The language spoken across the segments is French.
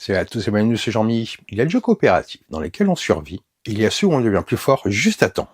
Salut à tous et bienvenue, c'est Jean-Mi. Il y a le jeu coopératif dans lequel on survit, et il y a ceux où on devient plus fort juste à temps.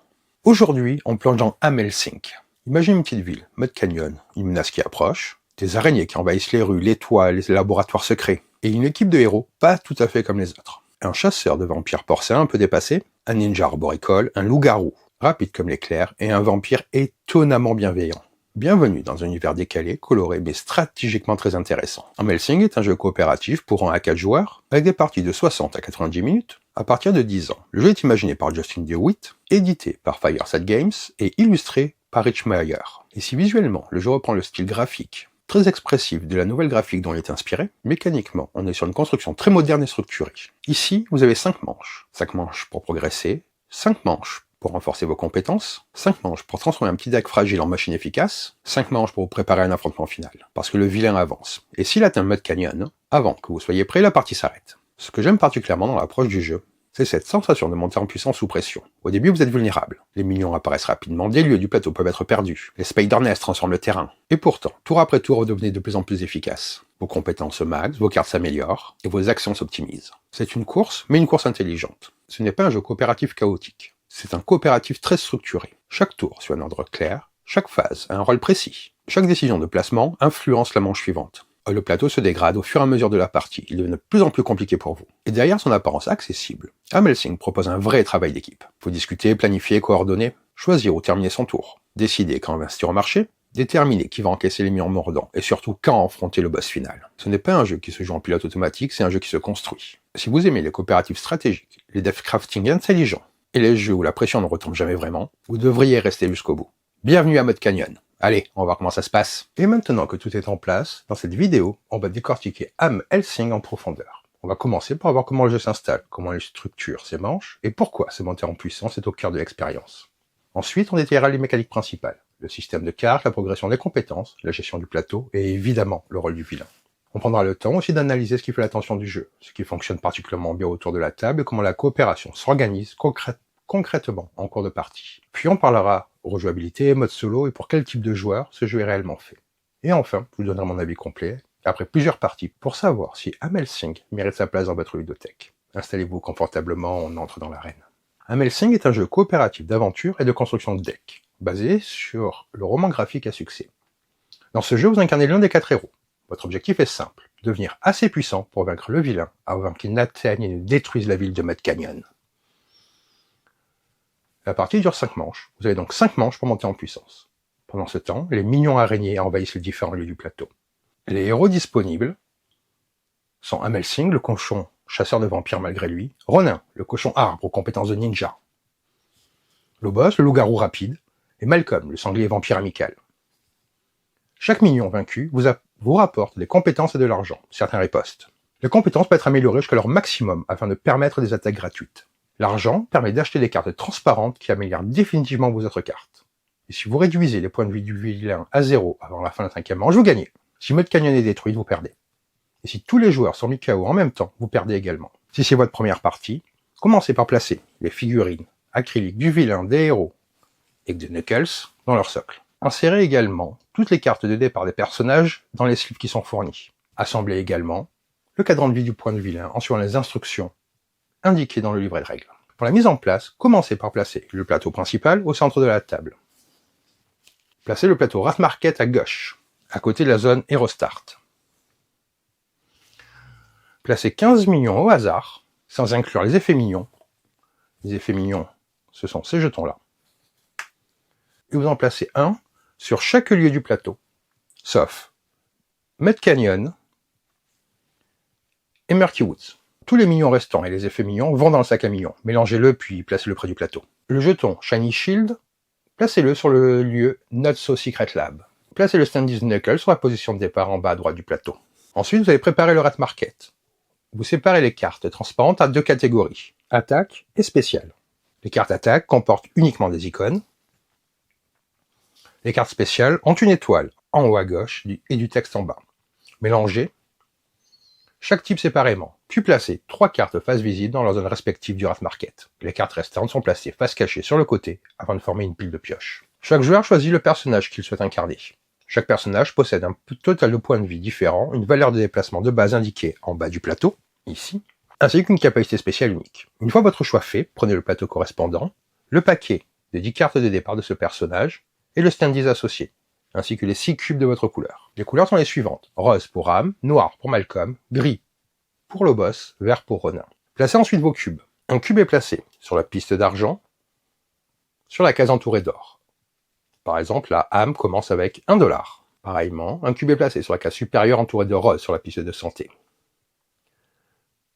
Aujourd'hui, on plonge dans Amelsink. Imagine une petite ville, mode canyon, une menace qui approche, des araignées qui envahissent les rues, les toits, les laboratoires secrets, et une équipe de héros pas tout à fait comme les autres. Un chasseur de vampires porcins un peu dépassé, un ninja arboricole, un loup-garou, rapide comme l'éclair, et un vampire étonnamment bienveillant. Bienvenue dans un univers décalé, coloré, mais stratégiquement très intéressant. Amelsink est un jeu coopératif pour 1 à 4 joueurs, avec des parties de 60 à 90 minutes, à partir de 10 ans. Le jeu est imaginé par Justin DeWitt, édité par Fireside Games, et illustré par Rich Meyer. Et si visuellement, le jeu reprend le style graphique, très expressif de la nouvelle graphique dont il est inspiré, mécaniquement, on est sur une construction très moderne et structurée. Ici, vous avez 5 manches. 5 manches pour progresser, 5 manches pour renforcer vos compétences, 5 manches pour transformer un petit deck fragile en machine efficace, 5 manches pour vous préparer à un affrontement final, parce que le vilain avance. Et s'il atteint le mode canyon, avant que vous soyez prêt, la partie s'arrête. Ce que j'aime particulièrement dans l'approche du jeu, c'est cette sensation de monter en puissance sous pression. Au début, vous êtes vulnérable. Les minions apparaissent rapidement, des lieux du plateau peuvent être perdus, les Spider-Nest transforment le terrain. Et pourtant, tour après tour, vous devenez de plus en plus efficace. Vos compétences se max, vos cartes s'améliorent, et vos actions s'optimisent. C'est une course, mais une course intelligente. Ce n'est pas un jeu coopératif chaotique. C'est un coopératif très structuré. Chaque tour suit un ordre clair, chaque phase a un rôle précis. Chaque décision de placement influence la manche suivante. Le plateau se dégrade au fur et à mesure de la partie, il devient de plus en plus compliqué pour vous. Et derrière son apparence accessible, Amelsink propose un vrai travail d'équipe. Faut discuter, planifier, coordonner, choisir ou terminer son tour, décider quand investir au marché, déterminer qui va encaisser les murs mordants, et surtout quand affronter le boss final. Ce n'est pas un jeu qui se joue en pilote automatique, c'est un jeu qui se construit. Si vous aimez les coopératifs stratégiques, les dev crafting intelligents, et les jeux où la pression ne retombe jamais vraiment, vous devriez rester jusqu'au bout. Bienvenue à Mode Canyon. Allez, on va voir comment ça se passe. Et maintenant que tout est en place, dans cette vidéo, on va décortiquer Amelsink en profondeur. On va commencer par voir comment le jeu s'installe, comment il structure ses manches, et pourquoi se monter en puissance est au cœur de l'expérience. Ensuite, on détaillera les mécaniques principales, le système de cartes, la progression des compétences, la gestion du plateau, et évidemment, le rôle du vilain. On prendra le temps aussi d'analyser ce qui fait l'attention du jeu, ce qui fonctionne particulièrement bien autour de la table, et comment la coopération s'organise concrètement en cours de partie. Puis on parlera rejouabilité, mode solo et pour quel type de joueur ce jeu est réellement fait. Et enfin, je vous donnerai mon avis complet, après plusieurs parties, pour savoir si Amelsink mérite sa place dans votre ludothèque. Installez-vous confortablement, on entre dans l'arène. Amelsink est un jeu coopératif d'aventure et de construction de deck, basé sur le roman graphique à succès. Dans ce jeu, vous incarnez l'un des 4 héros. Votre objectif est simple, devenir assez puissant pour vaincre le vilain avant qu'il n'atteigne et ne détruise la ville de Mud Canyon. La partie dure 5 manches. Vous avez donc 5 manches pour monter en puissance. Pendant ce temps, les minions araignées envahissent les différents lieux du plateau. Les héros disponibles sont Amelsink, le cochon chasseur de vampires malgré lui, Ronin, le cochon arbre aux compétences de ninja, Lobos, le loup-garou rapide, et Malcolm, le sanglier vampire amical. Chaque minion vaincu vous rapporte des compétences et de l'argent, certains ripostent. Les compétences peuvent être améliorées jusqu'à leur maximum afin de permettre des attaques gratuites. L'argent permet d'acheter des cartes transparentes qui améliorent définitivement vos autres cartes. Et si vous réduisez les points de vie du vilain à 0 avant la fin de la 5e manche, vous gagnez. Si Mud Canyon est détruite, vous perdez. Et si tous les joueurs sont mis KO en même temps, vous perdez également. Si c'est votre première partie, commencez par placer les figurines acryliques du vilain, des héros et de Knuckles dans leur socle. Insérez également toutes les cartes de départ des personnages dans les slips qui sont fournis. Assemblez également le cadran de vie du point de vilain en suivant les instructions indiquées dans le livret de règles. Pour la mise en place, commencez par placer le plateau principal au centre de la table. Placez le plateau Rat Market à gauche, à côté de la zone Hero Start. Placez 15 minions au hasard, sans inclure les effets mignons. Les effets mignons, ce sont ces jetons-là. Et vous en placez un sur chaque lieu du plateau, sauf Mud Canyon et Murky Woods. Tous les minions restants et les effets mignons vont dans le sac à minions. Mélangez-le puis placez-le près du plateau. Le jeton Shiny Shield, placez-le sur le lieu Not So Secret Lab. Placez le Standy's Knuckle sur la position de départ en bas à droite du plateau. Ensuite, vous allez préparer le Rat Market. Vous séparez les cartes transparentes à 2 catégories, attaque et spéciale. Les cartes attaque comportent uniquement des icônes. Les cartes spéciales ont une étoile en haut à gauche et du texte en bas. Mélangez chaque type séparément, puis placez 3 cartes face visible dans leur zone respective du Rat Market. Les cartes restantes sont placées face cachée sur le côté afin de former une pile de pioches. Chaque joueur choisit le personnage qu'il souhaite incarner. Chaque personnage possède un total de points de vie différents, une valeur de déplacement de base indiquée en bas du plateau, ici, ainsi qu'une capacité spéciale unique. Une fois votre choix fait, prenez le plateau correspondant, le paquet des 10 cartes de départ de ce personnage et le standees associé, ainsi que les 6 cubes de votre couleur. Les couleurs sont les suivantes: rose pour Ram, noir pour Malcolm, gris pour le boss, vert pour Ronin. Placez ensuite vos cubes. Un cube est placé sur la piste d'argent, sur la case entourée d'or. Par exemple, la Ham commence avec 1 $. Pareillement, un cube est placé sur la case supérieure entourée de rose sur la piste de santé.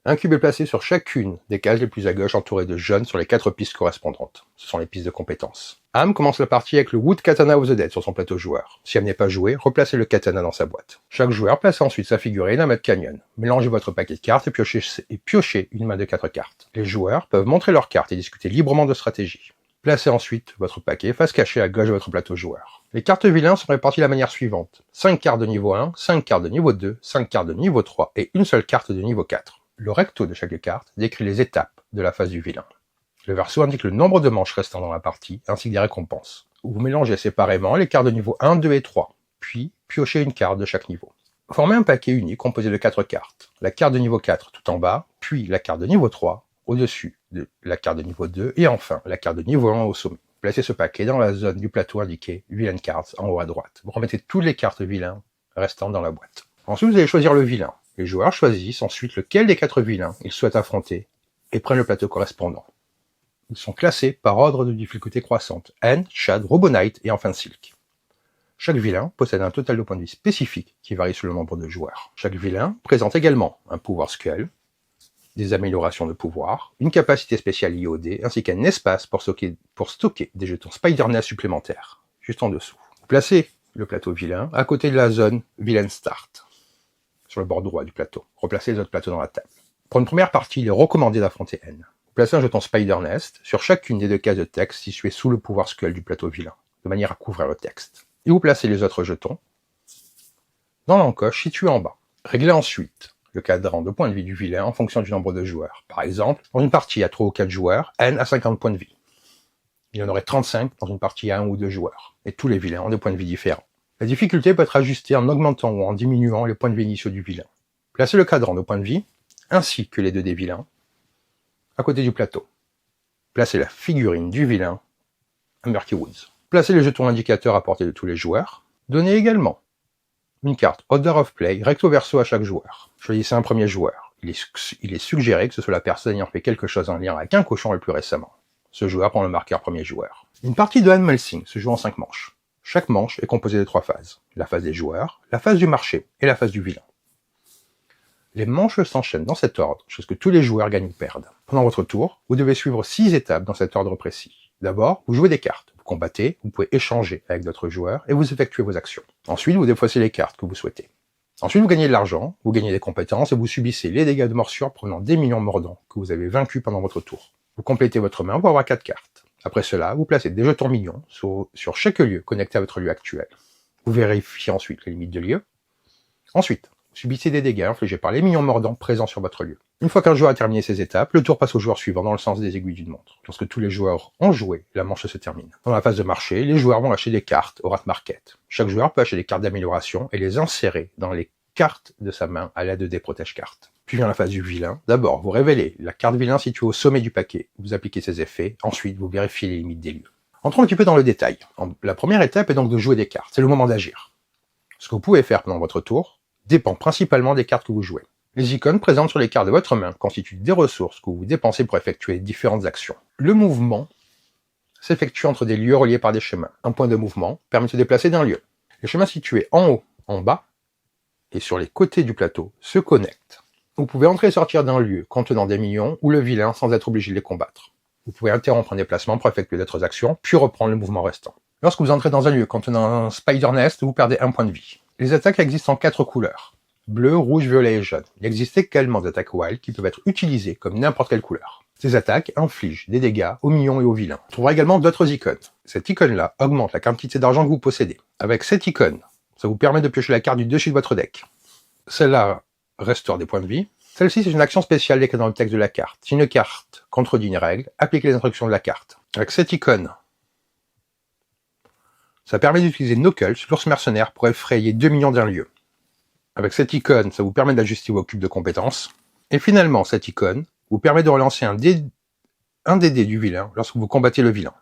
Un cube est placé sur chacune des cases les plus à gauche entourées de jaune sur les 4 pistes correspondantes. Ce sont les pistes de compétences. Ham commence la partie avec le Wood Katana of the Dead sur son plateau joueur. Si elle n'est pas jouée, replacez le katana dans sa boîte. Chaque joueur place ensuite sa figurine à Mud Canyon. Mélangez votre paquet de cartes et piochez une main de 4 cartes. Les joueurs peuvent montrer leurs cartes et discuter librement de stratégie. Placez ensuite votre paquet face cachée à gauche de votre plateau joueur. Les cartes vilains sont réparties de la manière suivante: 5 cartes de niveau 1, 5 cartes de niveau 2, 5 cartes de niveau 3 et une seule carte de niveau 4. Le recto de chaque carte décrit les étapes de la phase du vilain. Le verso indique le nombre de manches restant dans la partie, ainsi que des récompenses. Vous mélangez séparément les cartes de niveau 1, 2 et 3, puis piochez une carte de chaque niveau. Formez un paquet unique composé de 4 cartes. La carte de niveau 4 tout en bas, puis la carte de niveau 3 au-dessus de la carte de niveau 2, et enfin la carte de niveau 1 au sommet. Placez ce paquet dans la zone du plateau indiqué Villain Cards en haut à droite. Vous remettez toutes les cartes vilains restantes dans la boîte. Ensuite, vous allez choisir le vilain. Les joueurs choisissent ensuite lequel des 4 vilains ils souhaitent affronter et prennent le plateau correspondant. Ils sont classés par ordre de difficulté croissante: N, Chad, Robo Knight et enfin Silk. Chaque vilain possède un total de points de vie spécifique qui varie selon le nombre de joueurs. Chaque vilain présente également un pouvoir Skull, des améliorations de pouvoir, une capacité spéciale IOD, ainsi qu'un espace pour stocker des jetons Spider-Nest supplémentaires, juste en dessous. Vous placez le plateau vilain à côté de la zone Villain Start, sur le bord droit du plateau. Replacez les autres plateaux dans la table. Pour une première partie, il est recommandé d'affronter N. Vous placez un jeton Spider-Nest sur chacune des 2 cases de texte situées sous le pouvoir Skull du plateau vilain, de manière à couvrir le texte. Et vous placez les autres jetons dans l'encoche située en bas. Réglez ensuite le cadran de points de vie du vilain en fonction du nombre de joueurs. Par exemple, dans une partie à 3 ou 4 joueurs, N a 50 points de vie. Il y en aurait 35 dans une partie à 1 ou 2 joueurs. Et tous les vilains ont des points de vie différents. La difficulté peut être ajustée en augmentant ou en diminuant les points de vie initiaux du vilain. Placez le cadran de points de vie, ainsi que les 2 des vilains, à côté du plateau. Placez la figurine du vilain à Murky Woods. Placez les jetons indicateurs à portée de tous les joueurs. Donnez également une carte Order of Play recto verso à chaque joueur. Choisissez un premier joueur. Il est suggéré que ce soit la personne ayant fait quelque chose en lien avec un cochon le plus récemment. Ce joueur prend le marqueur premier joueur. Une partie de Animal Sing se joue en 5 manches. Chaque manche est composée de 3 phases. La phase des joueurs, la phase du marché et la phase du vilain. Les manches s'enchaînent dans cet ordre, jusqu'à ce que tous les joueurs gagnent ou perdent. Pendant votre tour, vous devez suivre 6 étapes dans cet ordre précis. D'abord, vous jouez des cartes. Vous combattez, vous pouvez échanger avec d'autres joueurs et vous effectuez vos actions. Ensuite, vous défaussez les cartes que vous souhaitez. Ensuite, vous gagnez de l'argent, vous gagnez des compétences et vous subissez les dégâts de morsure provenant des minions mordants que vous avez vaincus pendant votre tour. Vous complétez votre main pour avoir 4 cartes. Après cela, vous placez des jetons mignons sur chaque lieu connecté à votre lieu actuel. Vous vérifiez ensuite les limites de lieu. Ensuite, vous subissez des dégâts infligés par les mignons mordants présents sur votre lieu. Une fois qu'un joueur a terminé ses étapes, le tour passe au joueur suivant dans le sens des aiguilles d'une montre. Lorsque tous les joueurs ont joué, la manche se termine. Dans la phase de marché, les joueurs vont acheter des cartes au Rat Market. Chaque joueur peut acheter des cartes d'amélioration et les insérer dans les cartes de sa main à l'aide des protège-cartes. Puis vient la phase du vilain. D'abord, vous révélez la carte vilain située au sommet du paquet. Vous appliquez ses effets. Ensuite, vous vérifiez les limites des lieux. Entrons un petit peu dans le détail. La première étape est donc de jouer des cartes. C'est le moment d'agir. Ce que vous pouvez faire pendant votre tour dépend principalement des cartes que vous jouez. Les icônes présentes sur les cartes de votre main constituent des ressources que vous dépensez pour effectuer différentes actions. Le mouvement s'effectue entre des lieux reliés par des chemins. Un point de mouvement permet de se déplacer d'un lieu. Les chemins situés en haut, en bas et sur les côtés du plateau se connectent. Vous pouvez entrer et sortir d'un lieu contenant des minions ou le vilain sans être obligé de les combattre. Vous pouvez interrompre un déplacement pour effectuer d'autres actions, puis reprendre le mouvement restant. Lorsque vous entrez dans un lieu contenant un Spider-Nest, vous perdez 1 point de vie. Les attaques existent en 4 couleurs: bleu, rouge, violet et jaune. Il existe également des attaques wild qui peuvent être utilisées comme n'importe quelle couleur. Ces attaques infligent des dégâts aux minions et aux vilains. On trouvera également d'autres icônes. Cette icône-là augmente la quantité d'argent que vous possédez. Avec cette icône, ça vous permet de piocher la carte du dessus de votre deck. Celle-là restaure des points de vie. Celle-ci, c'est une action spéciale décrite dans le texte de la carte. Si une carte contredit une règle, appliquez les instructions de la carte. Avec cette icône, ça permet d'utiliser Knuckles, l'ours mercenaire, pour effrayer 2 minions d'un lieu. Avec cette icône, ça vous permet d'ajuster vos cubes de compétences. Et finalement, cette icône vous permet de relancer un dé du vilain lorsque vous combattez le vilain.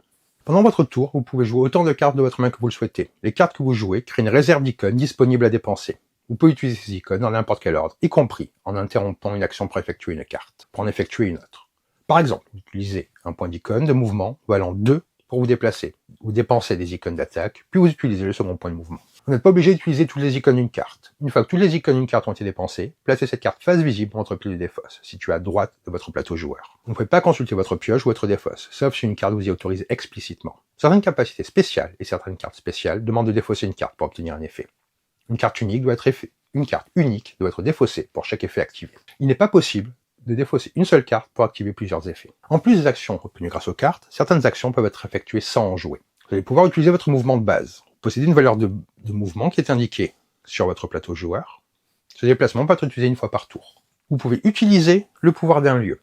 Pendant votre tour, vous pouvez jouer autant de cartes de votre main que vous le souhaitez. Les cartes que vous jouez créent une réserve d'icônes disponible à dépenser. Vous pouvez utiliser ces icônes dans n'importe quel ordre, y compris en interrompant une action pour effectuer une carte, pour en effectuer une autre. Par exemple, vous utilisez un point d'icône de mouvement valant 2 pour vous déplacer. Vous dépensez des icônes d'attaque, puis vous utilisez le second point de mouvement. Vous n'êtes pas obligé d'utiliser toutes les icônes d'une carte. Une fois que toutes les icônes d'une carte ont été dépensées, placez cette carte face visible dans votre pile de défausse, située à droite de votre plateau joueur. Vous ne pouvez pas consulter votre pioche ou votre défausse, sauf si une carte vous y autorise explicitement. Certaines capacités spéciales et certaines cartes spéciales demandent de défausser une carte pour obtenir un effet. Une carte unique doit être défaussée pour chaque effet activé. Il n'est pas possible de défausser une seule carte pour activer plusieurs effets. En plus des actions obtenues grâce aux cartes, certaines actions peuvent être effectuées sans en jouer. Vous allez pouvoir utiliser votre mouvement de base. Vous possédez une valeur de mouvement qui est indiquée sur votre plateau joueur. Ce déplacement peut être utilisé une fois par tour. Vous pouvez utiliser le pouvoir d'un lieu.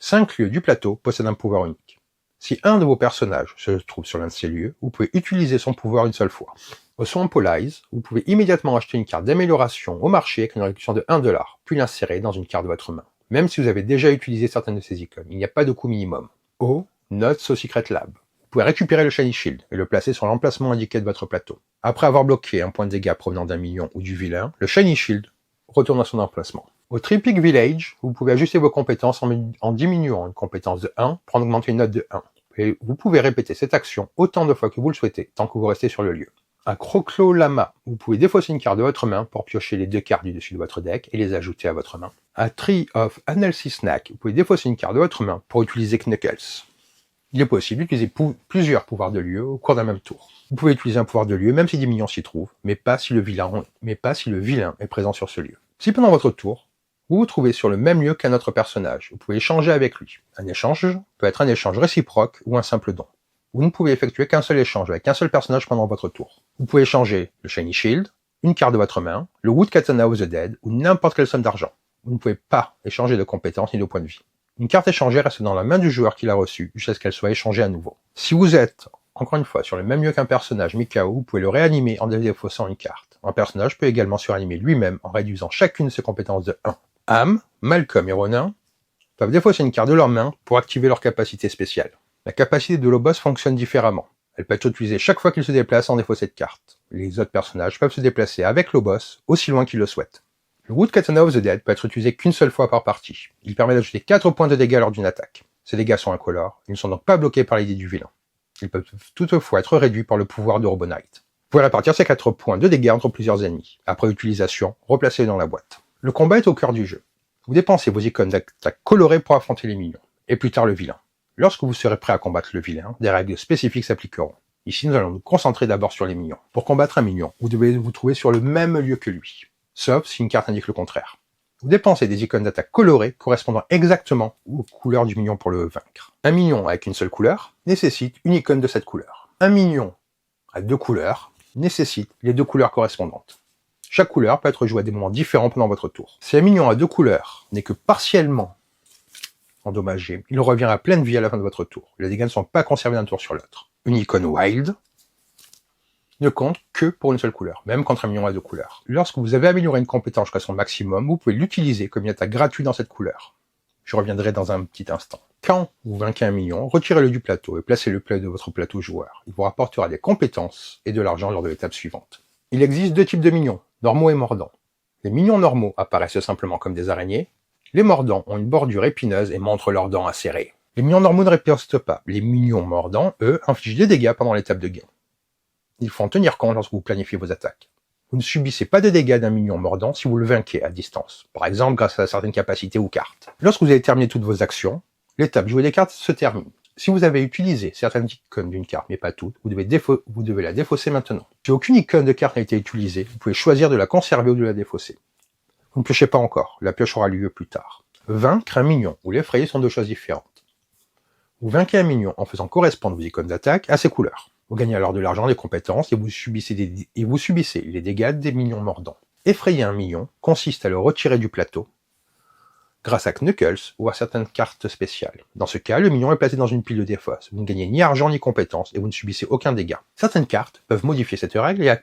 5 lieux du plateau possèdent un pouvoir unique. Si un de vos personnages se trouve sur l'un de ces lieux, vous pouvez utiliser son pouvoir une seule fois. Au Swamp Polize, vous pouvez immédiatement acheter une carte d'amélioration au marché avec une réduction de 1$, puis l'insérer dans une carte de votre main. Même si vous avez déjà utilisé certaines de ces icônes, il n'y a pas de coût minimum. Notes au Secret Lab. Vous pouvez récupérer le Shiny Shield et le placer sur l'emplacement indiqué de votre plateau. Après avoir bloqué un point de dégâts provenant d'un minion ou du vilain, le Shiny Shield retourne à son emplacement. Au Tripic Village, vous pouvez ajuster vos compétences en diminuant une compétence de 1 pour en augmenter une note de 1. Et vous pouvez répéter cette action autant de fois que vous le souhaitez, tant que vous restez sur le lieu. À Croclo Lama, vous pouvez défausser une carte de votre main pour piocher les 2 cartes du dessus de votre deck et les ajouter à votre main. À Tree of Anelsy Snack, vous pouvez défausser une carte de votre main pour utiliser Knuckles. Il est possible d'utiliser plusieurs pouvoirs de lieu au cours d'un même tour. Vous pouvez utiliser un pouvoir de lieu même si des minions s'y trouvent, mais pas si le vilain est présent sur ce lieu. Si pendant votre tour, vous vous trouvez sur le même lieu qu'un autre personnage, vous pouvez échanger avec lui. Un échange peut être un échange réciproque ou un simple don. Vous ne pouvez effectuer qu'un seul échange avec un seul personnage pendant votre tour. Vous pouvez échanger le Shiny Shield, une carte de votre main, le Wood Katana of the Dead ou n'importe quelle somme d'argent. Vous ne pouvez pas échanger de compétences ni de points de vie. Une carte échangée reste dans la main du joueur qui l'a reçue jusqu'à ce qu'elle soit échangée à nouveau. Si vous êtes, encore une fois, sur le même lieu qu'un personnage Mikao, vous pouvez le réanimer en défaussant une carte. Un personnage peut également se réanimer lui-même en réduisant chacune de ses compétences de 1. Am, Malcolm et Ronin peuvent défausser une carte de leur main pour activer leur capacité spéciale. La capacité de Lobos fonctionne différemment. Elle peut être utilisée chaque fois qu'il se déplace en défausser de carte. Les autres personnages peuvent se déplacer avec Lobos aussi loin qu'ils le souhaitent. Le Wood Katana of the Dead peut être utilisé qu'une seule fois par partie. Il permet d'ajouter 4 points de dégâts lors d'une attaque. Ces dégâts sont incolores, ils ne sont donc pas bloqués par l'idée du vilain. Ils peuvent toutefois être réduits par le pouvoir de Robonite. Vous pouvez répartir ces 4 points de dégâts entre plusieurs ennemis. Après utilisation, replacez-les dans la boîte. Le combat est au cœur du jeu. Vous dépensez vos icônes d'attaque colorées pour affronter les minions, et plus tard le vilain. Lorsque vous serez prêt à combattre le vilain, des règles spécifiques s'appliqueront. Ici, nous allons nous concentrer d'abord sur les minions. Pour combattre un minion, vous devez vous trouver sur le même lieu que lui, sauf si une carte indique le contraire. Vous dépensez des icônes d'attaque colorées correspondant exactement aux couleurs du minion pour le vaincre. Un minion avec une seule couleur nécessite une icône de cette couleur. Un minion à 2 couleurs nécessite les 2 couleurs correspondantes. Chaque couleur peut être jouée à des moments différents pendant votre tour. Si un minion à 2 couleurs n'est que partiellement endommagé, il revient à pleine vie à la fin de votre tour. Les dégâts ne sont pas conservés d'un tour sur l'autre. Une icône Wild ne compte que pour une seule couleur, même contre un minion à 2 couleurs. Lorsque vous avez amélioré une compétence jusqu'à son maximum, vous pouvez l'utiliser comme une attaque gratuite dans cette couleur. Je reviendrai dans un petit instant. Quand vous vainquez un minion, retirez-le du plateau et placez-le près de votre plateau joueur. Il vous rapportera des compétences et de l'argent lors de l'étape suivante. Il existe 2 types de minions, normaux et mordants. Les minions normaux apparaissent simplement comme des araignées. Les mordants ont une bordure épineuse et montrent leurs dents acérées. Les minions normaux ne ripostent pas. Les minions mordants, eux, infligent des dégâts pendant l'étape de gain. Il faut en tenir compte lorsque vous planifiez vos attaques. Vous ne subissez pas de dégâts d'un minion mordant si vous le vainquez à distance, par exemple grâce à certaines capacités ou cartes. Lorsque vous avez terminé toutes vos actions, l'étape jouer des cartes se termine. Si vous avez utilisé certaines icônes d'une carte, mais pas toutes, vous devez la défausser maintenant. Si aucune icône de carte n'a été utilisée, vous pouvez choisir de la conserver ou de la défausser. Vous ne piochez pas encore, la pioche aura lieu plus tard. Vaincre un minion ou l'effrayer sont 2 choses différentes. Vous vainquez un minion en faisant correspondre vos icônes d'attaque à ses couleurs. Vous gagnez alors de l'argent, des compétences, et vous subissez les dégâts des minions mordants. Effrayer un minion consiste à le retirer du plateau grâce à Knuckles ou à certaines cartes spéciales. Dans ce cas, le minion est placé dans une pile de défausse. Vous ne gagnez ni argent ni compétences et vous ne subissez aucun dégât. Certaines cartes peuvent modifier cette règle et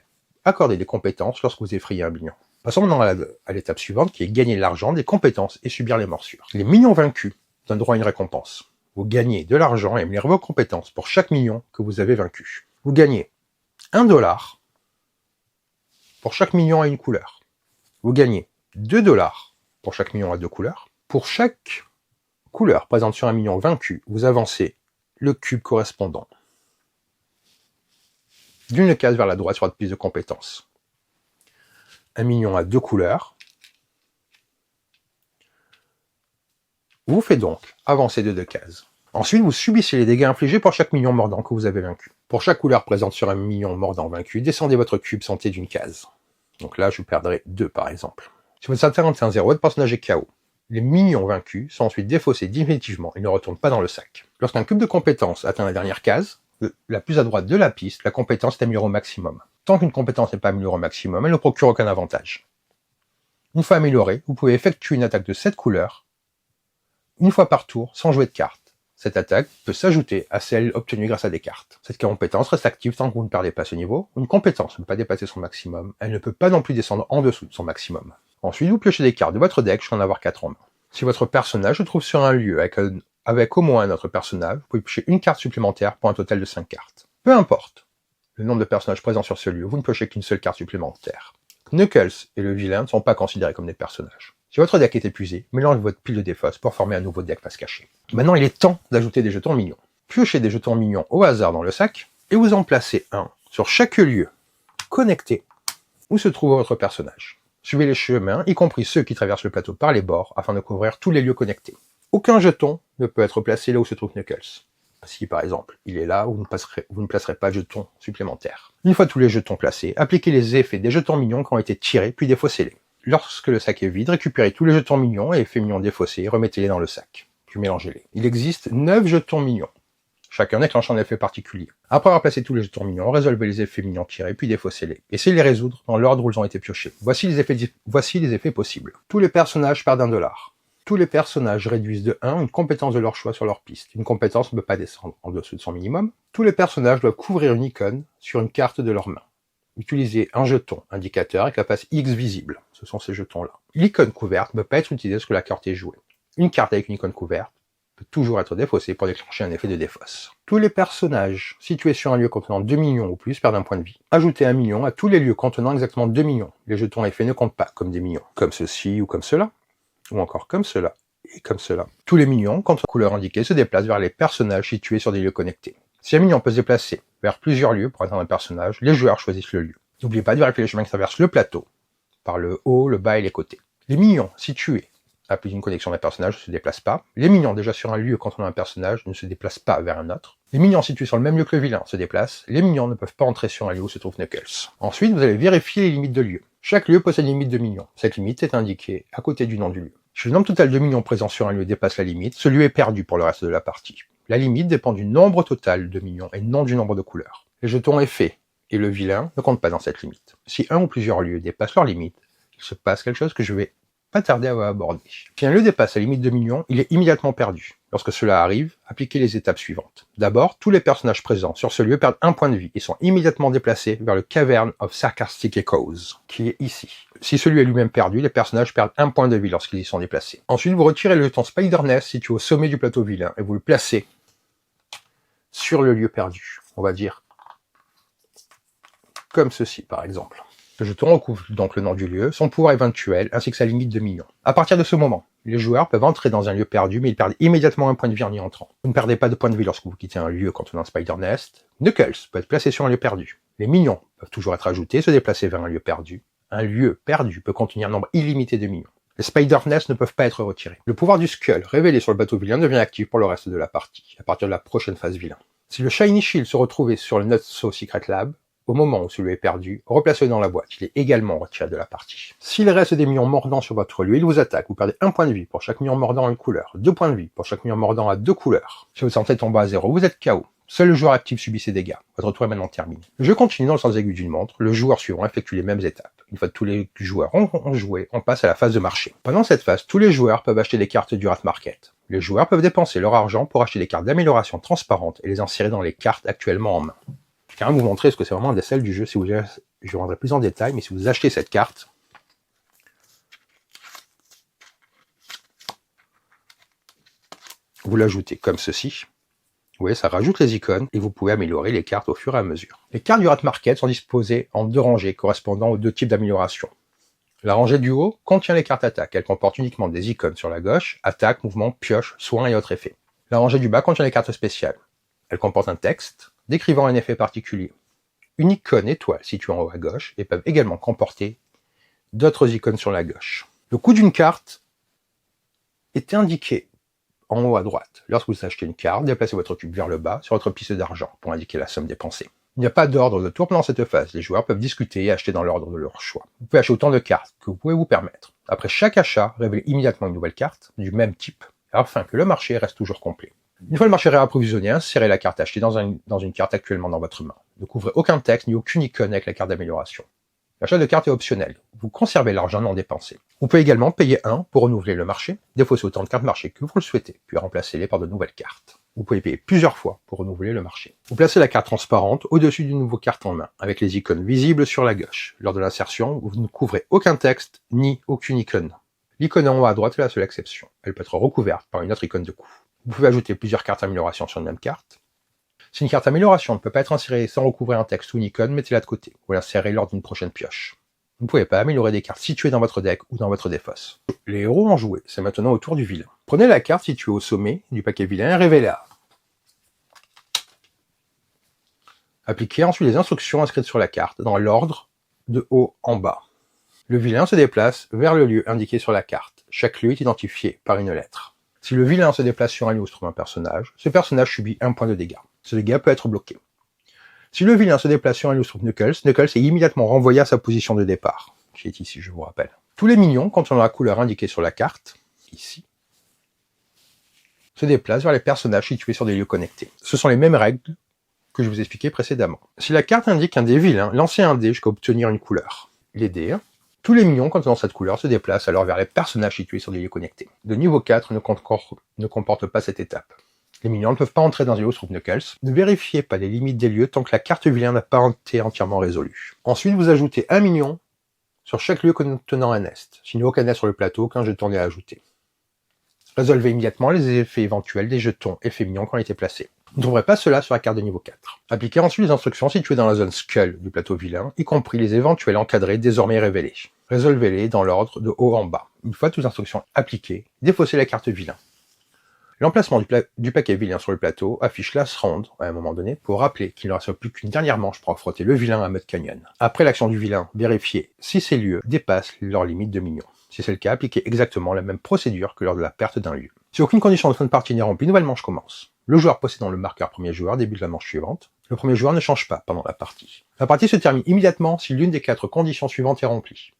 accorder des compétences lorsque vous effrayez un minion. Passons maintenant à l'étape suivante qui est gagner de l'argent, des compétences et subir les morsures. Les minions vaincus donnent droit à une récompense. Vous gagnez de l'argent et améliorez vos compétences pour chaque minion que vous avez vaincu. Vous gagnez 1 dollar pour chaque minion à une couleur. Vous gagnez 2 dollars pour chaque minion à 2 couleurs. Pour chaque couleur présente sur un minion vaincu, vous avancez le cube correspondant d'une case vers la droite sur votre piste de compétences. Un minion à 2 couleurs vous fait donc avancer de 2 cases. Ensuite, vous subissez les dégâts infligés pour chaque minion mordant que vous avez vaincu. Pour chaque couleur présente sur un minion mordant vaincu, descendez votre cube santé d'une case. Donc là, je perdrai 2 par exemple. Si votre santé est 0, votre personnage est KO. Les minions vaincus sont ensuite défaussés définitivement et ne retournent pas dans le sac. Lorsqu'un cube de compétences atteint la dernière case, la plus à droite de la piste, la compétence est améliorée au maximum. Tant qu'une compétence n'est pas améliorée au maximum, elle ne procure aucun avantage. Une fois améliorée, vous pouvez effectuer une attaque de 7 couleurs, une fois par tour, sans jouer de carte. Cette attaque peut s'ajouter à celle obtenue grâce à des cartes. Cette compétence reste active tant que vous ne perdez pas ce niveau. Une compétence ne peut pas dépasser son maximum, elle ne peut pas non plus descendre en dessous de son maximum. Ensuite, vous piochez des cartes de votre deck jusqu'à en avoir 4 en main. Si votre personnage se trouve sur un lieu avec au moins un autre personnage, vous pouvez piocher une carte supplémentaire pour un total de 5 cartes. Peu importe le nombre de personnages présents sur ce lieu, vous ne piochez qu'une seule carte supplémentaire. Knuckles et le vilain ne sont pas considérés comme des personnages. Si votre deck est épuisé, mélangez votre pile de défausse pour former un nouveau deck face cachée. Maintenant, il est temps d'ajouter des jetons mignons. Piochez des jetons mignons au hasard dans le sac et vous en placez un sur chaque lieu connecté où se trouve votre personnage. Suivez les chemins, y compris ceux qui traversent le plateau par les bords, afin de couvrir tous les lieux connectés. Aucun jeton ne peut être placé là où se trouve Knuckles. Si par exemple, il est là, vous ne placerez pas de jetons supplémentaires. Une fois tous les jetons placés, appliquez les effets des jetons mignons qui ont été tirés, puis défaussez-les. Lorsque le sac est vide, récupérez tous les jetons mignons et effets mignons défaussés et remettez-les dans le sac, puis mélangez-les. Il existe 9 jetons mignons. Chacun déclenche un effet particulier. Après avoir placé tous les jetons mignons, résolvez les effets mignons tirés, puis défaussez-les. Essayez de les résoudre dans l'ordre où ils ont été piochés. Voici les effets possibles. Tous les personnages perdent 1 dollar. Tous les personnages réduisent de 1 une compétence de leur choix sur leur piste. Une compétence ne peut pas descendre en dessous de son minimum. Tous les personnages doivent couvrir une icône sur une carte de leur main. Utilisez un jeton indicateur avec la face X visible. Ce sont ces jetons-là. L'icône couverte ne peut pas être utilisée lorsque la carte est jouée. Une carte avec une icône couverte peut toujours être défaussée pour déclencher un effet de défausse. Tous les personnages situés sur un lieu contenant 2 millions ou plus perdent un point de vie. Ajoutez 1 million à tous les lieux contenant exactement 2 millions. Les jetons effets ne comptent pas comme des millions. Comme ceci ou comme cela. Ou encore comme cela et comme cela. Tous les millions, contre la couleur indiquée, se déplacent vers les personnages situés sur des lieux connectés. Si un minion peut se déplacer vers plusieurs lieux pour atteindre un personnage, les joueurs choisissent le lieu. N'oubliez pas de vérifier les chemins qui traversent le plateau, par le haut, le bas et les côtés. Les minions situés à plus d'une connexion d'un personnage ne se déplacent pas. Les minions déjà sur un lieu contenant un personnage ne se déplacent pas vers un autre. Les minions situés sur le même lieu que le vilain se déplacent. Les minions ne peuvent pas entrer sur un lieu où se trouve Knuckles. Ensuite, vous allez vérifier les limites de lieu. Chaque lieu possède une limite de minions. Cette limite est indiquée à côté du nom du lieu. Si le nombre total de minions présents sur un lieu dépasse la limite, ce lieu est perdu pour le reste de la partie. La limite dépend du nombre total de minions et non du nombre de couleurs. Les jetons effets et le vilain ne comptent pas dans cette limite. Si un ou plusieurs lieux dépassent leur limite, il se passe quelque chose que je vais pas tarder à aborder. Si un lieu dépasse la limite de minions, il est immédiatement perdu. Lorsque cela arrive, appliquez les étapes suivantes. D'abord, tous les personnages présents sur ce lieu perdent 1 point de vie et sont immédiatement déplacés vers le Cavern of Sarcastic Echoes, qui est ici. Si celui est lui-même perdu, les personnages perdent 1 point de vie lorsqu'ils y sont déplacés. Ensuite, vous retirez le jeton Spider Nest situé au sommet du plateau vilain et vous le placez sur le lieu perdu. On va dire comme ceci, par exemple. Le jeton recouvre donc le nom du lieu, son pouvoir éventuel, ainsi que sa limite de minions. À partir de ce moment, les joueurs peuvent entrer dans un lieu perdu, mais ils perdent immédiatement 1 point de vie en y entrant. Vous ne perdez pas de point de vie lorsque vous quittez un lieu contenant Spider Nest. Knuckles peut être placé sur un lieu perdu. Les minions peuvent toujours être ajoutés, se déplacer vers un lieu perdu. Un lieu perdu peut contenir un nombre illimité de minions. Les Spider Nest ne peuvent pas être retirés. Le pouvoir du Skull, révélé sur le bateau vilain, devient actif pour le reste de la partie, à partir de la prochaine phase vilain. Si le Shiny Shield se retrouvait sur le Nutso Secret Lab, au moment où celui est perdu, replacez-le dans la boîte, il est également retiré de la partie. S'il reste des minions mordants sur votre lieu, il vous attaque, vous perdez 1 point de vie pour chaque minion mordant à une couleur, 2 points de vie pour chaque minion mordant à 2 couleurs. Si votre santé tombe à 0, vous êtes KO. Seul le joueur actif subit ses dégâts. Votre tour est maintenant terminé. Le jeu continue dans le sens aigu d'une montre, le joueur suivant effectue les mêmes étapes. Une fois que tous les joueurs ont joué, on passe à la phase de marché. Pendant cette phase, tous les joueurs peuvent acheter des cartes du Rat Market. Les joueurs peuvent dépenser leur argent pour acheter des cartes d'amélioration transparentes et les insérer dans les cartes actuellement en main. Je vais quand même vous montrer ce que c'est vraiment un des selles du jeu. Je reviendrai plus en détail, mais si vous achetez cette carte, Vous l'ajoutez comme ceci. Vous voyez, ça rajoute les icônes et vous pouvez améliorer les cartes au fur et à mesure. Les cartes du Rat Market sont disposées en 2 rangées correspondant aux 2 types d'amélioration. La rangée du haut contient les cartes attaque. Elle comporte uniquement des icônes sur la gauche, attaque, mouvement, pioche, soin et autres effets. La rangée du bas contient les cartes spéciales. Elle comporte un texte décrivant un effet particulier. Une icône étoile située en haut à gauche et peuvent également comporter d'autres icônes sur la gauche. Le coût d'une carte est indiqué en haut à droite. Lorsque vous achetez une carte, déplacez votre cube vers le bas sur votre piste d'argent pour indiquer la somme dépensée. Il n'y a pas d'ordre de tour pendant cette phase. Les joueurs peuvent discuter et acheter dans l'ordre de leur choix. Vous pouvez acheter autant de cartes que vous pouvez vous permettre. Après chaque achat, révélez immédiatement une nouvelle carte du même type afin que le marché reste toujours complet. Une fois le marché réapprovisionné, insérez la carte achetée dans une carte actuellement dans votre main. Ne couvrez aucun texte ni aucune icône avec la carte d'amélioration. L'achat de cartes est optionnel. Vous conservez l'argent non dépensé. Vous pouvez également payer 1 pour renouveler le marché, défausser autant de cartes marché que vous le souhaitez, puis remplacer-les par de nouvelles cartes. Vous pouvez payer plusieurs fois pour renouveler le marché. Vous placez la carte transparente au-dessus d'une nouvelle carte en main, avec les icônes visibles sur la gauche. Lors de l'insertion, vous ne couvrez aucun texte ni aucune icône. L'icône en haut à droite est la seule exception. Elle peut être recouverte par une autre icône de coup. Vous pouvez ajouter plusieurs cartes amélioration sur une même carte. Si une carte amélioration ne peut pas être insérée sans recouvrir un texte ou une icône, mettez-la de côté, ou l'insérez lors d'une prochaine pioche. Vous ne pouvez pas améliorer des cartes situées dans votre deck ou dans votre défausse. Les héros ont joué, c'est maintenant au tour du vilain. Prenez la carte située au sommet du paquet vilain et révélez-la. Appliquez ensuite les instructions inscrites sur la carte, dans l'ordre de haut en bas. Le vilain se déplace vers le lieu indiqué sur la carte. Chaque lieu est identifié par une lettre. Si le vilain se déplace sur un lieu où se trouve un personnage, ce personnage subit 1 point de dégâts. Ce dégât peut être bloqué. Si le vilain se déplace sur un lieu où se trouve Knuckles, Knuckles est immédiatement renvoyé à sa position de départ, qui est ici, je vous rappelle. Tous les minions, contenant la couleur indiquée sur la carte, ici, se déplacent vers les personnages situés sur des lieux connectés. Ce sont les mêmes règles que je vous expliquais précédemment. Si la carte indique un dé vilain, lancez un dé jusqu'à obtenir une couleur. Les dés, tous les minions contenant cette couleur se déplacent alors vers les personnages situés sur des lieux connectés. Le niveau 4 ne comporte pas cette étape. Les minions ne peuvent pas entrer dans un lieu où se trouve Knuckles. Ne vérifiez pas les limites des lieux tant que la carte vilain n'a pas été entièrement résolue. Ensuite, vous ajoutez un minion sur chaque lieu contenant un nest. S'il n'y a aucun nest sur le plateau, aucun jeton n'est ajouté. Résolvez immédiatement les effets éventuels des jetons effets mignons qui ont été placés. Vous ne trouverez pas cela sur la carte de niveau 4. Appliquez ensuite les instructions situées dans la zone Skull du plateau vilain, y compris les éventuels encadrés désormais révélés. Résolvez-les dans l'ordre de haut en bas. Une fois toutes les instructions appliquées, défaussez la carte vilain. L'emplacement du paquet vilain sur le plateau affiche Last Round à un moment donné pour rappeler qu'il ne reste plus qu'une dernière manche pour affronter le vilain à Mud Canyon. Après l'action du vilain, vérifiez si ces lieux dépassent leur limite de minions. Si c'est le cas, appliquez exactement la même procédure que lors de la perte d'un lieu. Si aucune condition de fin de partie n'est remplie, nouvelle manche commence. Le joueur possédant le marqueur premier joueur débute la manche suivante. Le premier joueur ne change pas pendant la partie. La partie se termine immédiatement si l'une des 4 conditions suivantes est remplie.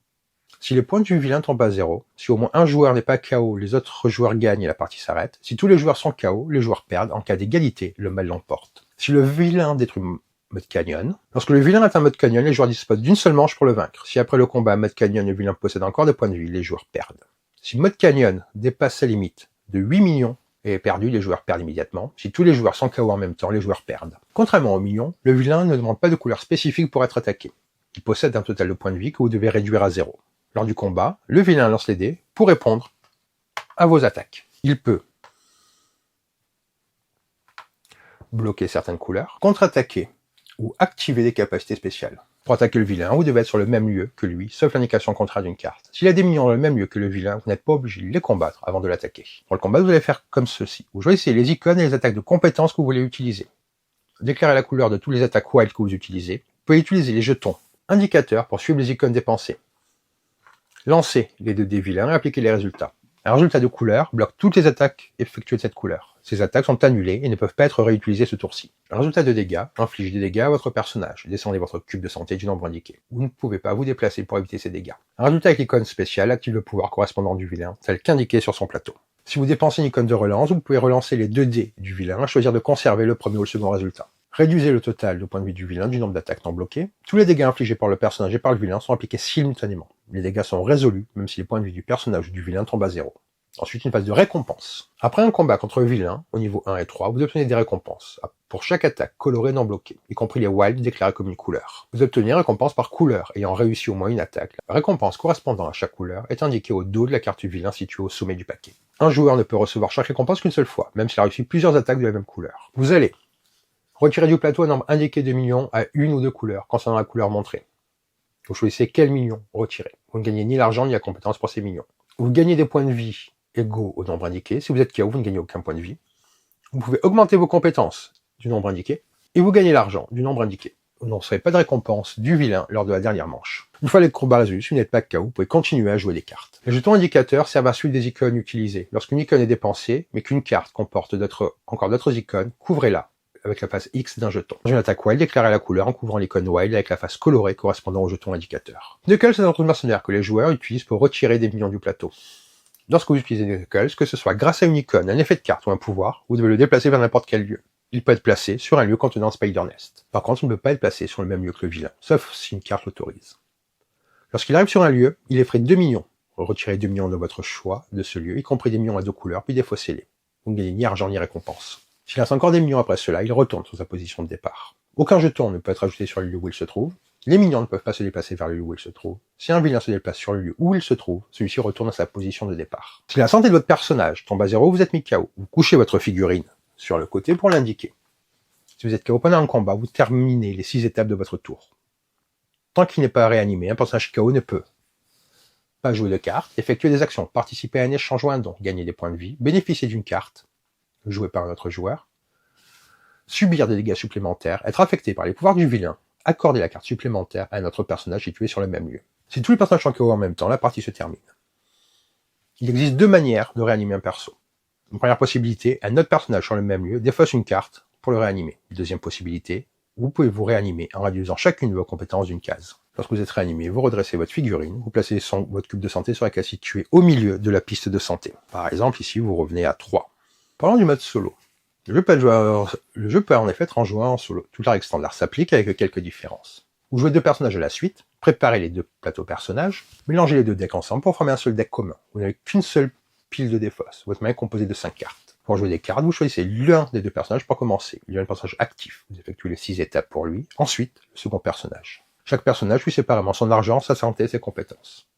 Si les points du vilain tombent à 0, si au moins un joueur n'est pas KO, les autres joueurs gagnent et la partie s'arrête. Si tous les joueurs sont KO, les joueurs perdent. En cas d'égalité, le mal l'emporte. Si le vilain détruit Mud Canyon, lorsque le vilain atteint Mud Canyon, les joueurs disposent d'une seule manche pour le vaincre. Si après le combat, Mud Canyon, le vilain possède encore des points de vie, les joueurs perdent. Si Mud Canyon dépasse sa limite de 8 millions et est perdu, les joueurs perdent immédiatement. Si tous les joueurs sont KO en même temps, les joueurs perdent. Contrairement aux millions, le vilain ne demande pas de couleur spécifique pour être attaqué. Il possède un total de points de vie que vous devez réduire à 0. Lors du combat, le vilain lance les dés pour répondre à vos attaques. Il peut bloquer certaines couleurs, contre-attaquer ou activer des capacités spéciales. Pour attaquer le vilain, vous devez être sur le même lieu que lui, sauf l'indication contraire d'une carte. S'il a des minions dans le même lieu que le vilain, vous n'êtes pas obligé de les combattre avant de l'attaquer. Pour le combat, vous allez faire comme ceci. Vous choisissez les icônes et les attaques de compétences que vous voulez utiliser. Déclarez la couleur de toutes les attaques wild que vous utilisez. Vous pouvez utiliser les jetons indicateurs pour suivre les icônes dépensées. Lancez les 2 dés vilains et appliquez les résultats. Un résultat de couleur bloque toutes les attaques effectuées de cette couleur. Ces attaques sont annulées et ne peuvent pas être réutilisées ce tour-ci. Un résultat de dégâts inflige des dégâts à votre personnage. Descendez votre cube de santé du nombre indiqué. Vous ne pouvez pas vous déplacer pour éviter ces dégâts. Un résultat avec l'icône spéciale active le pouvoir correspondant du vilain, tel qu'indiqué sur son plateau. Si vous dépensez une icône de relance, vous pouvez relancer les 2 dés du vilain et choisir de conserver le premier ou le second résultat. Réduisez le total de points de vie du vilain du nombre d'attaques non bloquées. Tous les dégâts infligés par le personnage et par le vilain sont appliqués simultanément. Les dégâts sont résolus, même si les points de vie du personnage ou du vilain tombent à 0. Ensuite, une phase de récompense. Après un combat contre le vilain, au niveau 1 et 3, vous obtenez des récompenses. pour chaque attaque colorée non bloquée, y compris les wilds déclarés comme une couleur. Vous obtenez une récompense par couleur ayant réussi au moins une attaque. La récompense correspondant à chaque couleur est indiquée au dos de la carte vilain située au sommet du paquet. Un joueur ne peut recevoir chaque récompense qu'une seule fois, même s'il a réussi plusieurs attaques de la même couleur. Vous allez retirer du plateau un nombre indiqué de minions à une ou deux couleurs, concernant la couleur montrée. Vous choisissez quel minion retirer. Vous ne gagnez ni l'argent ni la compétence pour ces minions. Vous gagnez des points de vie égaux au nombre indiqué. Si vous êtes KO, vous ne gagnez aucun point de vie. Vous pouvez augmenter vos compétences du nombre indiqué, et vous gagnez l'argent du nombre indiqué. Vous n'en recevez pas de récompense du vilain lors de la dernière manche. Une fois les combats résolus, si vous n'êtes pas KO, vous pouvez continuer à jouer des cartes. Les jetons indicateurs servent à suivre des icônes utilisées. Lorsqu'une icône est dépensée, mais qu'une carte comporte encore d'autres icônes, couvrez-la avec la face X d'un jeton. Dans une attaque wild, déclarez la couleur en couvrant l'icône wild avec la face colorée correspondant au jeton indicateur. Knuckles est un autre mercenaire que les joueurs utilisent pour retirer des minions du plateau. Lorsque vous utilisez Knuckles, que ce soit grâce à une icône, un effet de carte ou un pouvoir, vous devez le déplacer vers n'importe quel lieu. Il peut être placé sur un lieu contenant Spider Nest. Par contre, il ne peut pas être placé sur le même lieu que le vilain, sauf si une carte l'autorise. Lorsqu'il arrive sur un lieu, il effraie 2 minions. Retirez 2 minions de votre choix de ce lieu, y compris des minions à 2 couleurs, puis défaussez-les. Vous ne gagnez ni argent ni récompense. S'il reste encore des minions après cela, il retourne sur sa position de départ. Aucun jeton ne peut être ajouté sur le lieu où il se trouve. Les minions ne peuvent pas se déplacer vers le lieu où il se trouve. Si un vilain se déplace sur le lieu où il se trouve, celui-ci retourne à sa position de départ. Si la santé de votre personnage tombe à 0, vous êtes mis KO. Vous couchez votre figurine sur le côté pour l'indiquer. Si vous êtes KO pendant un combat, vous terminez les 6 étapes de votre tour. Tant qu'il n'est pas réanimé, un personnage KO ne peut pas jouer de cartes, effectuer des actions, participer à un échange ou un don, gagner des points de vie, bénéficier d'une carte, jouée par un autre joueur, subir des dégâts supplémentaires, être affecté par les pouvoirs du vilain, accorder la carte supplémentaire à un autre personnage situé sur le même lieu. Si tous les personnages sont KO en même temps, la partie se termine. Il existe 2 manières de réanimer un perso. Une première possibilité, un autre personnage sur le même lieu défausse une carte pour le réanimer. Une deuxième possibilité, vous pouvez vous réanimer en réduisant chacune de vos compétences d'une case. Lorsque vous êtes réanimé, vous redressez votre figurine, vous placez votre cube de santé sur la case située au milieu de la piste de santé. Par exemple, ici, vous revenez à 3. Parlons du mode solo. Le jeu peut en effet être en jouant en solo. Toute la règle standard s'applique avec quelques différences. Vous jouez 2 personnages à la suite, préparez les 2 plateaux personnages, mélangez les 2 decks ensemble pour former un seul deck commun. Vous n'avez qu'une seule pile de défausse. Votre main est composée de 5 cartes. Pour jouer des cartes, vous choisissez l'un des 2 personnages pour commencer. Il y a un personnage actif, vous effectuez les 6 étapes pour lui. Ensuite, le second personnage. Chaque personnage suit séparément son argent, sa santé et ses compétences.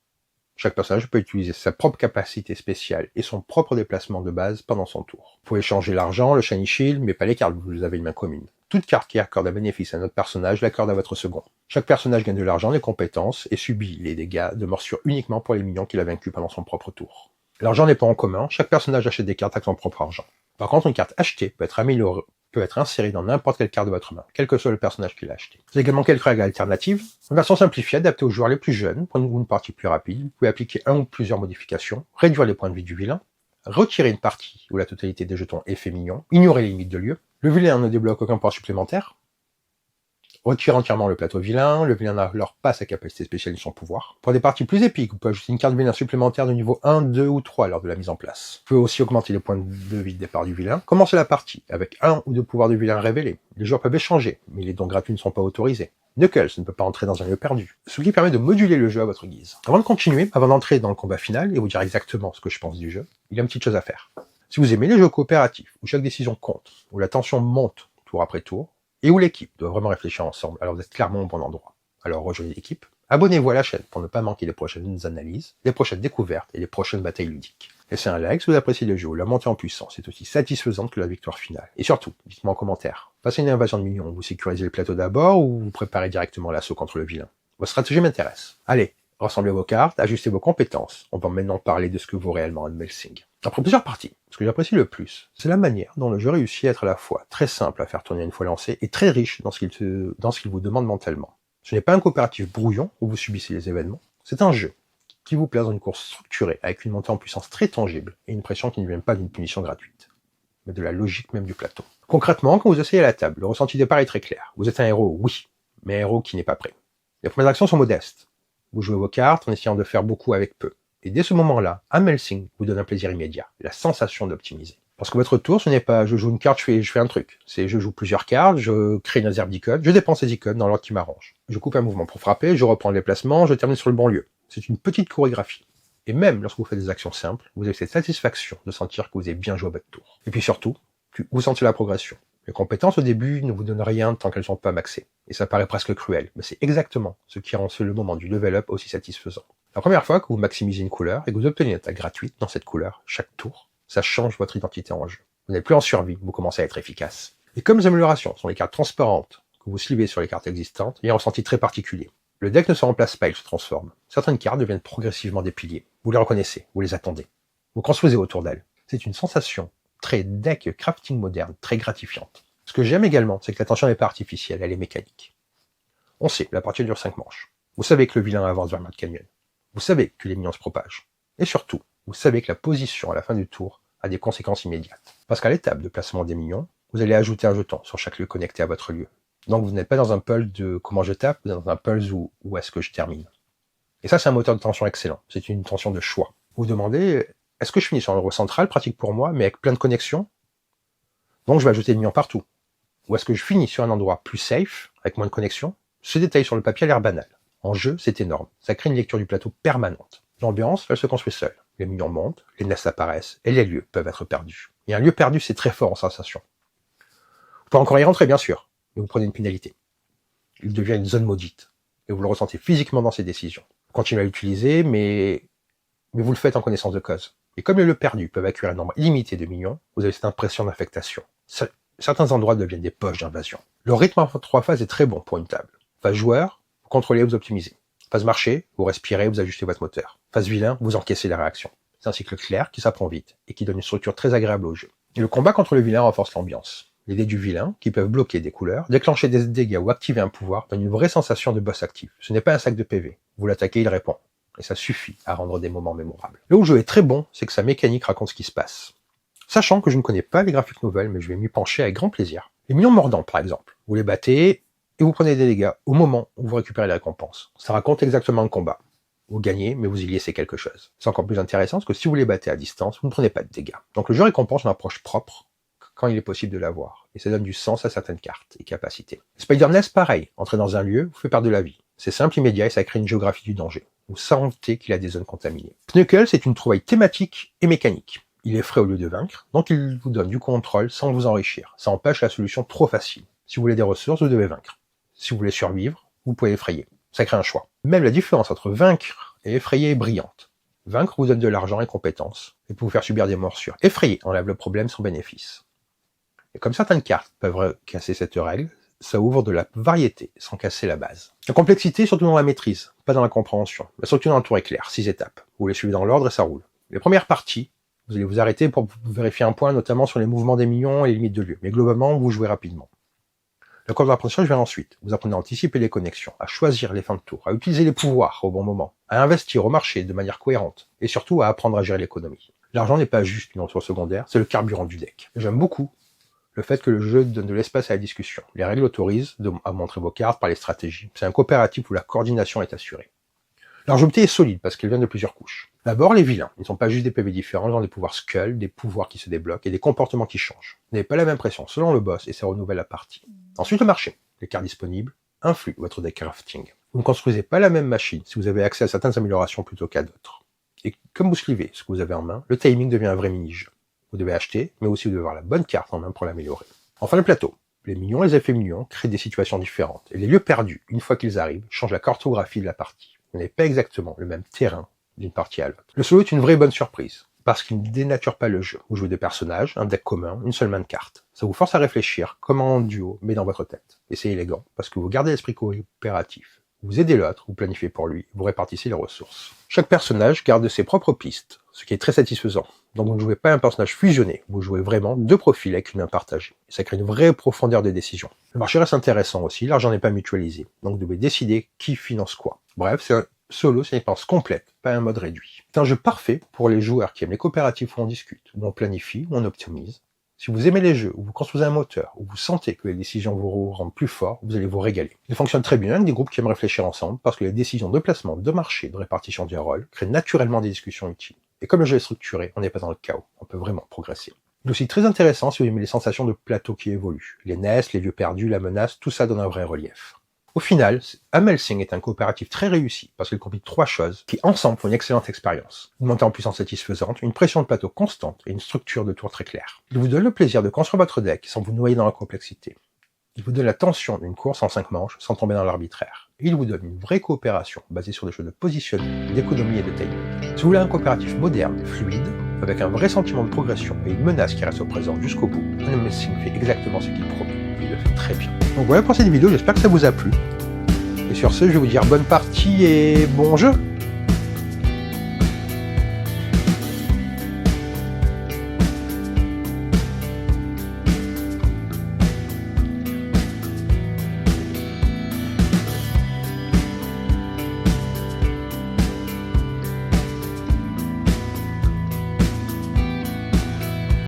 Chaque personnage peut utiliser sa propre capacité spéciale et son propre déplacement de base pendant son tour. Vous pouvez changer l'argent, le shiny shield, mais pas les cartes, vous avez une main commune. Toute carte qui accorde un bénéfice à notre personnage l'accorde à votre second. Chaque personnage gagne de l'argent, des compétences, et subit les dégâts de morsure uniquement pour les minions qu'il a vaincus pendant son propre tour. L'argent n'est pas en commun, chaque personnage achète des cartes avec son propre argent. Par contre, une carte achetée peut être insérée dans n'importe quelle carte de votre main, quel que soit le personnage qui l'a acheté. Il y a également quelques règles alternatives. Une version simplifiée adaptée aux joueurs les plus jeunes, pour une partie plus rapide. Vous pouvez appliquer un ou plusieurs modifications, réduire les points de vie du vilain, retirer une partie ou la totalité des jetons effets mignons, ignorer les limites de lieu. Le vilain ne débloque aucun point supplémentaire. Retire entièrement le plateau vilain, le vilain n'a alors pas sa capacité spéciale ni son pouvoir. Pour des parties plus épiques, vous pouvez ajouter une carte vilain supplémentaire de niveau 1, 2 ou 3 lors de la mise en place. Vous pouvez aussi augmenter les points de vie de départ du vilain. Commencez la partie avec 1 ou 2 pouvoirs du vilain révélés. Les joueurs peuvent échanger, mais les dons gratuits ne sont pas autorisés. Knuckles ne peut pas entrer dans un lieu perdu, ce qui permet de moduler le jeu à votre guise. Avant de continuer, avant d'entrer dans le combat final et vous dire exactement ce que je pense du jeu, il y a une petite chose à faire. Si vous aimez les jeux coopératifs, où chaque décision compte, où la tension monte tour après tour, et où l'équipe doit vraiment réfléchir ensemble, alors vous êtes clairement au bon endroit. Alors rejoignez l'équipe, abonnez-vous à la chaîne pour ne pas manquer les prochaines analyses, les prochaines découvertes et les prochaines batailles ludiques. Laissez un like si vous appréciez le jeu, la montée en puissance est aussi satisfaisante que la victoire finale. Et surtout, dites-moi en commentaire, face à une invasion de minions, vous sécurisez le plateau d'abord ou vous préparez directement l'assaut contre le vilain? Votre stratégie m'intéresse. Allez, rassemblez vos cartes, ajustez vos compétences. On va maintenant parler de ce que vaut réellement Unmail Sing. Après plusieurs parties, ce que j'apprécie le plus, c'est la manière dont le jeu réussit à être à la fois très simple à faire tourner une fois lancé et très riche dans ce qu'il vous demande mentalement. Ce n'est pas un coopératif brouillon où vous subissez les événements, c'est un jeu qui vous place dans une course structurée avec une montée en puissance très tangible et une pression qui ne vient pas d'une punition gratuite, mais de la logique même du plateau. Concrètement, quand vous asseyez à la table, le ressenti de départ est très clair. Vous êtes un héros, oui, mais un héros qui n'est pas prêt. Les premières actions sont modestes. Vous jouez vos cartes en essayant de faire beaucoup avec peu. Et dès ce moment-là, Unmail Sing vous donne un plaisir immédiat, la sensation d'optimiser. Parce que votre tour, ce n'est pas je joue une carte, je fais un truc. C'est je joue plusieurs cartes, je crée une réserve d'icônes, je dépense ces icônes dans l'ordre qui m'arrange. Je coupe un mouvement pour frapper, je reprends le déplacement, je termine sur le bon lieu. C'est une petite chorégraphie. Et même lorsque vous faites des actions simples, vous avez cette satisfaction de sentir que vous avez bien joué à votre tour. Et puis surtout, vous sentez la progression. Les compétences au début ne vous donnent rien tant qu'elles ne sont pas maxées, et ça paraît presque cruel, mais c'est exactement ce qui rend le moment du level up aussi satisfaisant. La première fois que vous maximisez une couleur et que vous obtenez une attaque gratuite dans cette couleur, chaque tour, ça change votre identité en jeu. Vous n'êtes plus en survie, vous commencez à être efficace. Et comme les améliorations sont les cartes transparentes que vous slivez sur les cartes existantes, il y a un ressenti très particulier. Le deck ne se remplace pas, il se transforme. Certaines cartes deviennent progressivement des piliers. Vous les reconnaissez, vous les attendez. Vous construisez autour d'elles. C'est une sensation très deck crafting moderne, très gratifiante. Ce que j'aime également, c'est que la tension n'est pas artificielle, elle est mécanique. On sait, la partie dure 5 manches. Vous savez que le vilain avance vers Mad Canyon. Vous savez que les minions se propagent. Et surtout, vous savez que la position à la fin du tour a des conséquences immédiates. Parce qu'à l'étape de placement des minions, vous allez ajouter un jeton sur chaque lieu connecté à votre lieu. Donc vous n'êtes pas dans un puzzle de comment je tape, vous êtes dans un puzzle où est-ce que je termine. Et ça, c'est un moteur de tension excellent. C'est une tension de choix. Vous vous demandez, est-ce que je finis sur un endroit central, pratique pour moi, mais avec plein de connexions? Donc je vais ajouter des minions partout. Ou est-ce que je finis sur un endroit plus safe, avec moins de connexions? Ce détail sur le papier a l'air banal. En jeu, c'est énorme. Ça crée une lecture du plateau permanente. L'ambiance, elle se construit seule. Les minions montent, les nests apparaissent, et les lieux peuvent être perdus. Et un lieu perdu, c'est très fort en sensation. Vous pouvez encore y rentrer, bien sûr, mais vous prenez une pénalité. Il devient une zone maudite, et vous le ressentez physiquement dans ses décisions. Vous continuez à l'utiliser, mais vous le faites en connaissance de cause. Et comme les lieux perdus peuvent accueillir un nombre illimité de minions, vous avez cette impression d'affectation. Certains endroits deviennent des poches d'invasion. Le rythme en 3 phases est très bon pour une table. Phase joueur, vous contrôlez, vous optimisez. Phase marché, vous respirez, vous ajustez votre moteur. Phase vilain, vous encaissez la réaction. C'est un cycle clair qui s'apprend vite et qui donne une structure très agréable au jeu. Et le combat contre le vilain renforce l'ambiance. Les dés du vilain, qui peuvent bloquer des couleurs, déclencher des dégâts ou activer un pouvoir, donnent une vraie sensation de boss actif. Ce n'est pas un sac de PV. Vous l'attaquez, il répond. Et ça suffit à rendre des moments mémorables. Là où le jeu est très bon, c'est que sa mécanique raconte ce qui se passe. Sachant que je ne connais pas les graphiques nouvelles, mais je vais m'y pencher avec grand plaisir. Les minions mordants, par exemple. Vous les battez, et vous prenez des dégâts au moment où vous récupérez les récompenses. Ça raconte exactement le combat. Vous gagnez, mais vous y laissez quelque chose. C'est encore plus intéressant parce que si vous les battez à distance, vous ne prenez pas de dégâts. Donc le jeu récompense une approche propre quand il est possible de l'avoir. Et ça donne du sens à certaines cartes et capacités. Spider-Nest, pareil. Entrer dans un lieu vous fait perdre de la vie. C'est simple, immédiat et ça crée une géographie du danger. Vous sentez qu'il a des zones contaminées. Knuckles est une trouvaille thématique et mécanique. Il est frais au lieu de vaincre, donc il vous donne du contrôle sans vous enrichir. Ça empêche la solution trop facile. Si vous voulez des ressources, vous devez vaincre. Si vous voulez survivre, vous pouvez effrayer. Ça crée un choix. Même la différence entre vaincre et effrayer est brillante. Vaincre vous donne de l'argent et compétences, et peut vous faire subir des morsures. Effrayer enlève le problème sans bénéfice. Et comme certaines cartes peuvent casser cette règle, ça ouvre de la variété sans casser la base. La complexité est surtout dans la maîtrise, pas dans la compréhension. La structure dans le tour est claire, 6 étapes. Vous les suivez dans l'ordre et ça roule. Les premières parties, vous allez vous arrêter pour vérifier un point, notamment sur les mouvements des minions et les limites de lieu. Mais globalement, vous jouez rapidement. La courbe d'apprentissage vient ensuite. Vous apprenez à anticiper les connexions, à choisir les fins de tour, à utiliser les pouvoirs au bon moment, à investir au marché de manière cohérente, et surtout à apprendre à gérer l'économie. L'argent n'est pas juste une ressource secondaire, c'est le carburant du deck. J'aime beaucoup le fait que le jeu donne de l'espace à la discussion. Les règles autorisent à montrer vos cartes par les stratégies. C'est un coopératif où la coordination est assurée. La jouabilité est solide parce qu'elle vient de plusieurs couches. D'abord, les vilains. Ils ne sont pas juste des PV différents, ils ont des pouvoirs skull, des pouvoirs qui se débloquent et des comportements qui changent. Vous n'avez pas la même pression selon le boss et ça renouvelle la partie. Ensuite, le marché. Les cartes disponibles influent votre deck crafting. Vous ne construisez pas la même machine si vous avez accès à certaines améliorations plutôt qu'à d'autres. Et comme vous slivez ce que vous avez en main, le timing devient un vrai mini-jeu. Vous devez acheter, mais aussi vous devez avoir la bonne carte en main pour l'améliorer. Enfin, le plateau. Les minions et les effets minions créent des situations différentes. Et les lieux perdus, une fois qu'ils arrivent, changent la cartographie de la partie. Vous n'avez pas exactement le même terrain d'une partie à l'autre. Le solo est une vraie bonne surprise, parce qu'il ne dénature pas le jeu. Vous jouez des personnages, un deck commun, une seule main de cartes. Ça vous force à réfléchir, comme en duo, mais dans votre tête. Et c'est élégant, parce que vous gardez l'esprit coopératif. Vous aidez l'autre, vous planifiez pour lui, vous répartissez les ressources. Chaque personnage garde ses propres pistes, ce qui est très satisfaisant. Donc vous ne jouez pas un personnage fusionné, vous jouez vraiment 2 profils avec une main partagée. Et ça crée une vraie profondeur de décision. Le marché reste intéressant aussi, l'argent n'est pas mutualisé, donc vous devez décider qui finance quoi. Bref, c'est un solo, c'est une expérience complète, pas un mode réduit. C'est un jeu parfait pour les joueurs qui aiment les coopératifs où on discute, où on planifie, où on optimise. Si vous aimez les jeux, où vous construisez un moteur, où vous sentez que les décisions vous rendent plus fort, vous allez vous régaler. Il fonctionne très bien avec des groupes qui aiment réfléchir ensemble, parce que les décisions de placement, de marché, de répartition du rôle créent naturellement des discussions utiles. Et comme le jeu est structuré, on n'est pas dans le chaos, on peut vraiment progresser. Il est aussi très intéressant si vous aimez les sensations de plateau qui évoluent. Les nests, les lieux perdus, la menace, tout ça donne un vrai relief. Au final, Amelsyng est un coopératif très réussi parce qu'il combine 3 choses qui ensemble font une excellente expérience. Une montée en puissance satisfaisante, une pression de plateau constante et une structure de tour très claire. Il vous donne le plaisir de construire votre deck sans vous noyer dans la complexité. Il vous donne la tension d'une course en 5 manches sans tomber dans l'arbitraire. Et il vous donne une vraie coopération basée sur des jeux de positionnement, d'économie et de timing. Si vous voulez un coopératif moderne, fluide, avec un vrai sentiment de progression et une menace qui reste au présent jusqu'au bout, Amelsyng fait exactement ce qu'il promet. Et il le fait très bien. Donc voilà pour cette vidéo, j'espère que ça vous a plu. Et sur ce, je vais vous dire bonne partie et bon jeu!